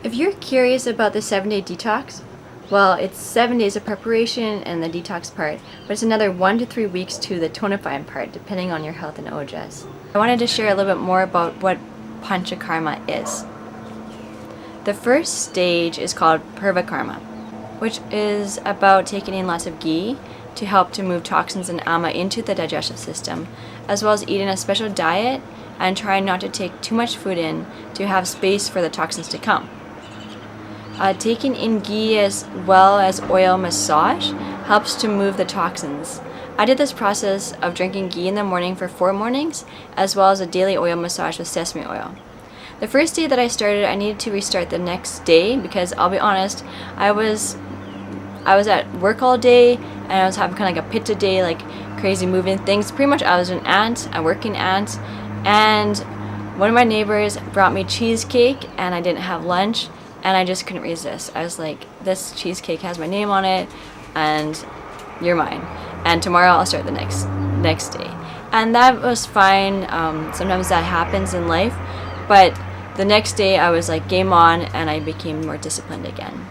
If you're curious about the 7-day detox, well, it's 7 days of preparation and the detox part, but it's another 1 to 3 weeks to the tonifying part, depending on your health and Ojas. I wanted to share a little bit more about what Pancha Karma is. The first stage is called Purva Karma, which is about taking in lots of ghee to help to move toxins and ama into the digestive system, as well as eating a special diet and trying not to take too much food in to have space for the toxins to come. Taking in ghee as well as oil massage helps to move the toxins. I did this process of drinking ghee in the morning for 4 mornings, as well as a daily oil massage with sesame oil. The first day that I started, I needed to restart the next day because I'll be honest, I was at work all day and I was having kind of like a pitta day, like crazy moving things. Pretty much I was an aunt, a working aunt, and one of my neighbors brought me cheesecake and I didn't have lunch and I just couldn't resist. I was like, this cheesecake has my name on it and you're mine. And tomorrow I'll start the next day. And that was fine. Sometimes that happens in life, but the next day I was like game on and I became more disciplined again.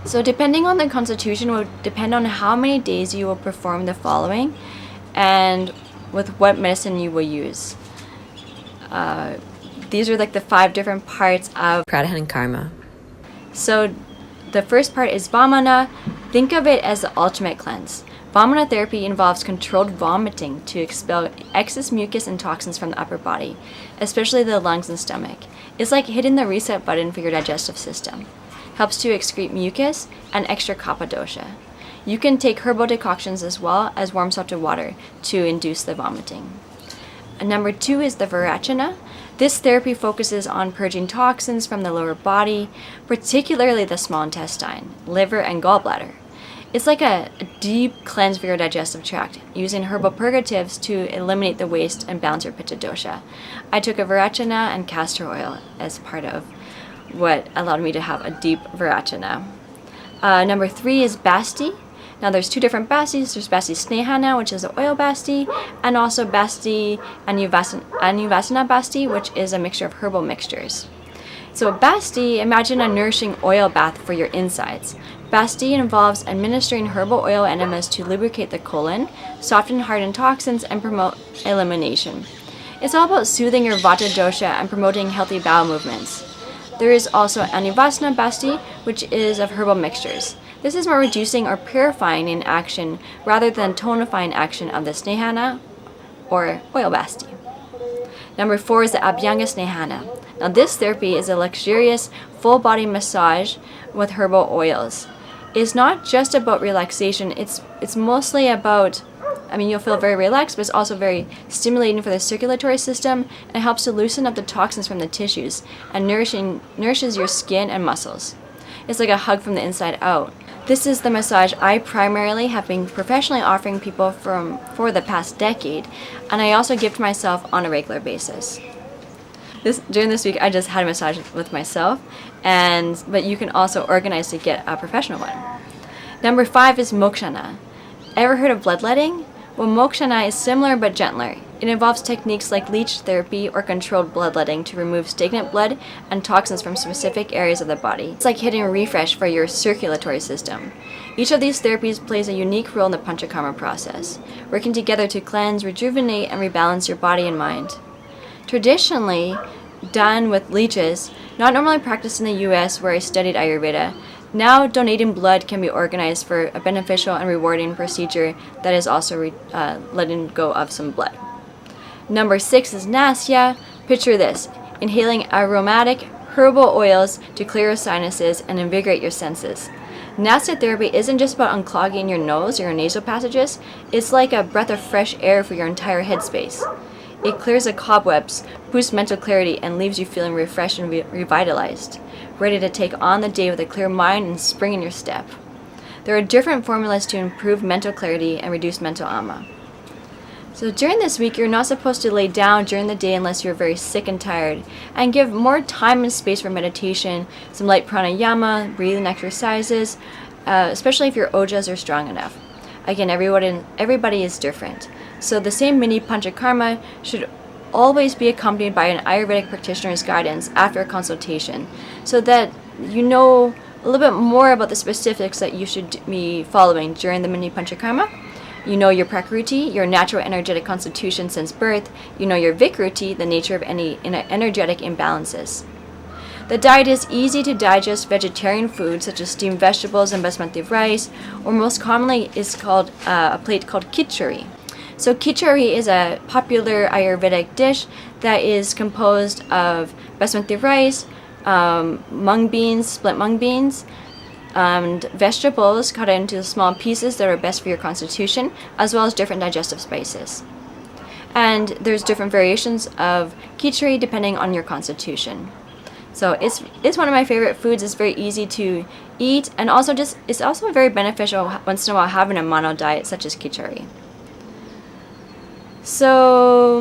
So depending on the constitution will depend on how many days you will perform the following and with what medicine you will use. These are like the 5 different parts of Pancha Karma. So the first part is Vamana. Think of it as the ultimate cleanse. Vamana therapy involves controlled vomiting to expel excess mucus and toxins from the upper body, especially the lungs and stomach. It's like hitting the reset button for your digestive system. Helps to excrete mucus and extra kapha dosha. You can take herbal decoctions as well as warm salted water to induce the vomiting. And number 2 is the Virachana. This therapy focuses on purging toxins from the lower body, particularly the small intestine, liver, and gallbladder. It's like a deep cleanse for your digestive tract, using herbal purgatives to eliminate the waste and balance your pitta dosha. I took a Virachana and castor oil as part of what allowed me to have a deep Virachana. Number 3 is Basti. Now there's 2 different Bastis. There's Basti Snehana, which is an oil Basti, and also Basti Anuvasana Basti, which is a mixture of herbal mixtures. So Basti, imagine a nourishing oil bath for your insides. Basti involves administering herbal oil enemas to lubricate the colon, soften hardened toxins, and promote elimination. It's all about soothing your Vata dosha and promoting healthy bowel movements. There is also Anuvasana Basti, which is of herbal mixtures. This is more reducing or purifying in action rather than tonifying action of the Snehana or oil Basti. Number 4 is the Abhyanga Snehana. Now this therapy is a luxurious full body massage with herbal oils. It's not just about relaxation, it's mostly about, you'll feel very relaxed, but it's also very stimulating for the circulatory system and helps to loosen up the toxins from the tissues and nourishes your skin and muscles. It's like a hug from the inside out. This is the massage I primarily have been professionally offering people for the past decade, and I also give to myself on a regular basis. During this week, I just had a massage with myself, but you can also organize to get a professional one. Number 5 is Mokshana. Ever heard of bloodletting? Well, Mokshana is similar but gentler. It involves techniques like leech therapy or controlled bloodletting to remove stagnant blood and toxins from specific areas of the body. It's like hitting a refresh for your circulatory system. Each of these therapies plays a unique role in the Pancha Karma process, working together to cleanse, rejuvenate, and rebalance your body and mind. Traditionally done with leeches, not normally practiced in the US where I studied Ayurveda, now donating blood can be organized for a beneficial and rewarding procedure that is also letting go of some blood. Number 6 is Nasya. Picture this, inhaling aromatic herbal oils to clear your sinuses and invigorate your senses. Nasya therapy isn't just about unclogging your nose or your nasal passages, it's like a breath of fresh air for your entire headspace. It clears the cobwebs, boosts mental clarity, and leaves you feeling refreshed and revitalized, ready to take on the day with a clear mind and spring in your step. There are different formulas to improve mental clarity and reduce mental ama. So during this week, you're not supposed to lay down during the day unless you're very sick and tired, and give more time and space for meditation, some light pranayama, breathing exercises, especially if your ojas are strong enough. Again, everybody is different. So the same mini Pancha Karma should always be accompanied by an Ayurvedic practitioner's guidance after a consultation, so that you know a little bit more about the specifics that you should be following during the mini Pancha Karma. You know your Prakriti, your natural energetic constitution since birth. You know your Vikruti, the nature of any energetic imbalances. The diet is easy to digest vegetarian foods such as steamed vegetables and basmati rice, or most commonly is called a plate called khichdi. So khichdi is a popular Ayurvedic dish that is composed of basmati rice, mung beans, split mung beans, and vegetables cut into small pieces that are best for your constitution, as well as different digestive spices. And there's different variations of khichdi depending on your constitution. So it's one of my favorite foods. It's very easy to eat, and also it's also very beneficial once in a while having a mono diet such as khichdi. So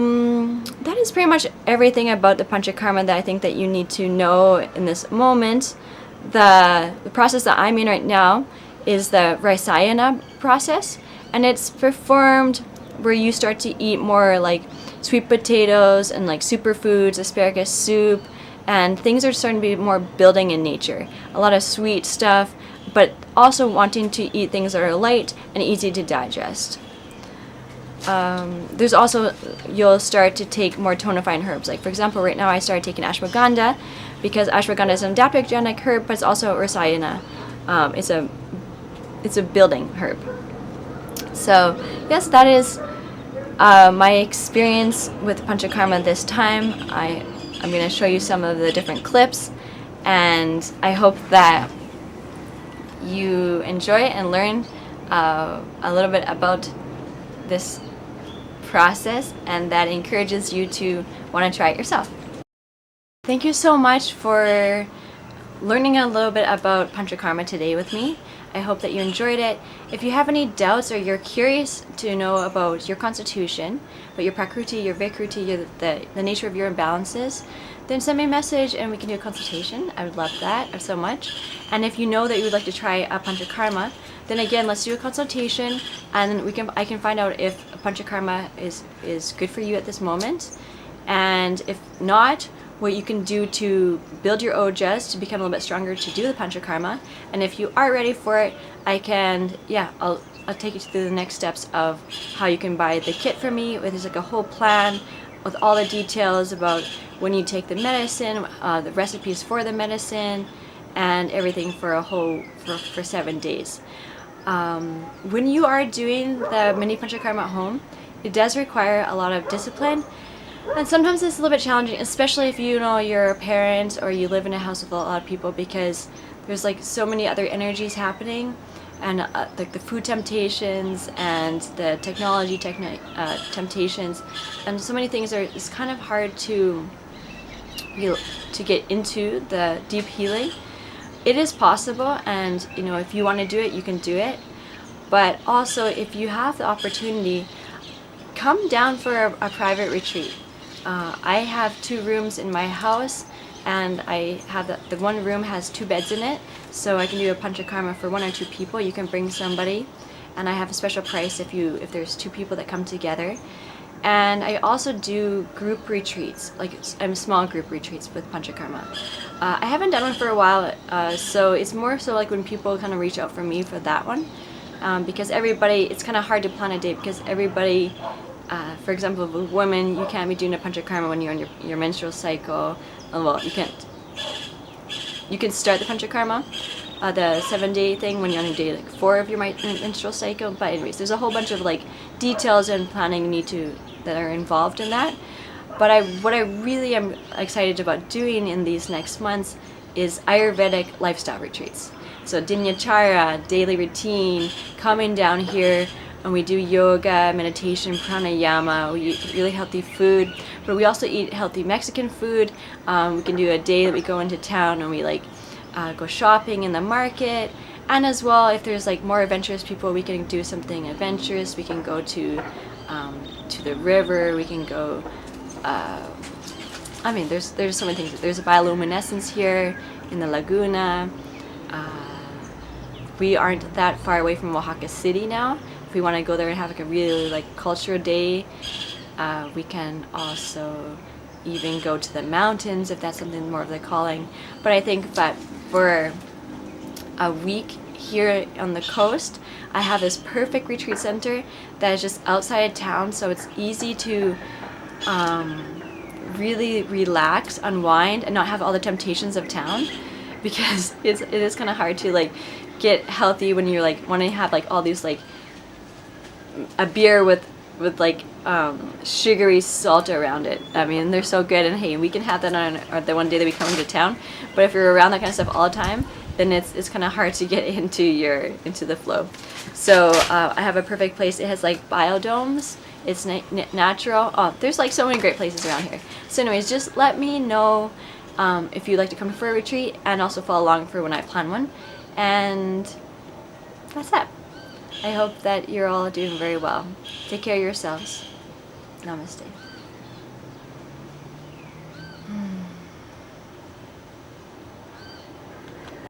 that is pretty much everything about the Pancha Karma that I think that you need to know in this moment. The process that I'm in right now is the Rasayana process, and it's performed where you start to eat more like sweet potatoes and like superfoods, asparagus soup, and things are starting to be more building in nature. A lot of sweet stuff, but also wanting to eat things that are light and easy to digest. There's also, you'll start to take more tonifying herbs. Like for example, right now I started taking ashwagandha because ashwagandha is an adaptogenic herb, but it's also rasayana. It's a building herb. So yes, that is my experience with Pancha Karma this time. I'm going to show you some of the different clips, and I hope that you enjoy and learn a little bit about this process, and that encourages you to want to try it yourself. Thank you so much for learning a little bit about Pancha Karma today with me. I hope that you enjoyed it. If you have any doubts or you're curious to know about your constitution, about your Prakriti, your Vikruti, the nature of your imbalances, then send me a message and we can do a consultation. I would love that so much. And if you know that you would like to try a Pancha Karma, then again, let's do a consultation, and I can find out if Pancha Karma is good for you at this moment. And if not, what you can do to build your Ojas to become a little bit stronger to do the Pancha Karma. And if you are ready for it, I'll take you through the next steps of how you can buy the kit from me. There's like a whole plan with all the details about when you take the medicine, the recipes for the medicine, and everything for 7 days. When you are doing the mini Pancha Karma at home, it does require a lot of discipline. And sometimes it's a little bit challenging, especially if you know you're a parent or you live in a house with a lot of people, because there's like so many other energies happening, and like the food temptations and the technology temptations, and so many things it's kind of hard to get into the deep healing. It is possible, and if you want to do it, you can do it. But also, if you have the opportunity, come down for a private retreat. I have 2 rooms in my house, and I have the one room has 2 beds in it, so I can do a Pancha Karma for 1 or 2 people. You can bring somebody, and I have a special price if there's 2 people that come together. And I also do group retreats, like small group retreats with Pancha Karma. I haven't done one for a while, so it's more so like when people kind of reach out for me for that one, because it's kind of hard to plan a date, because everybody. For example, with women, you can't be doing a Pancha Karma when you're on your menstrual cycle. Well, you can't. You can start the Pancha Karma, the 7-day thing, when you're on day 4 of your menstrual cycle. But anyways, there's a whole bunch of like details and planning that are involved in that. But what I really am excited about doing in these next months is Ayurvedic lifestyle retreats. So Dynacharya, daily routine, coming down here. And we do yoga, meditation, pranayama. We eat really healthy food, but we also eat healthy Mexican food. We can do a day that we go into town and we go shopping in the market. And as well, if there's like more adventurous people, we can do something adventurous. We can go to the river. We can go. There's so many things. There's a bioluminescence here in the Laguna. We aren't that far away from Oaxaca City now. If we want to go there and have like a really cultural day, We can also even go to the mountains if that's something more of the calling. But I think that for a week here on the coast, I have this perfect retreat center that is just outside of town, so it's easy to really relax, unwind, and not have all the temptations of town, because it is kind of hard to like get healthy when you're like wanting to have like all these like a beer with like sugary salt around it. I mean, they're so good, and hey, we can have that on the one day that we come into town. But if you're around that kind of stuff all the time, then it's kind of hard to get into the flow. So I have a perfect place. It has like biodomes. It's natural. Oh, there's like so many great places around here. So anyways, just let me know if you'd like to come for a retreat, and also follow along for when I plan one. And that's it. I hope that you're all doing very well. Take care of yourselves. Namaste.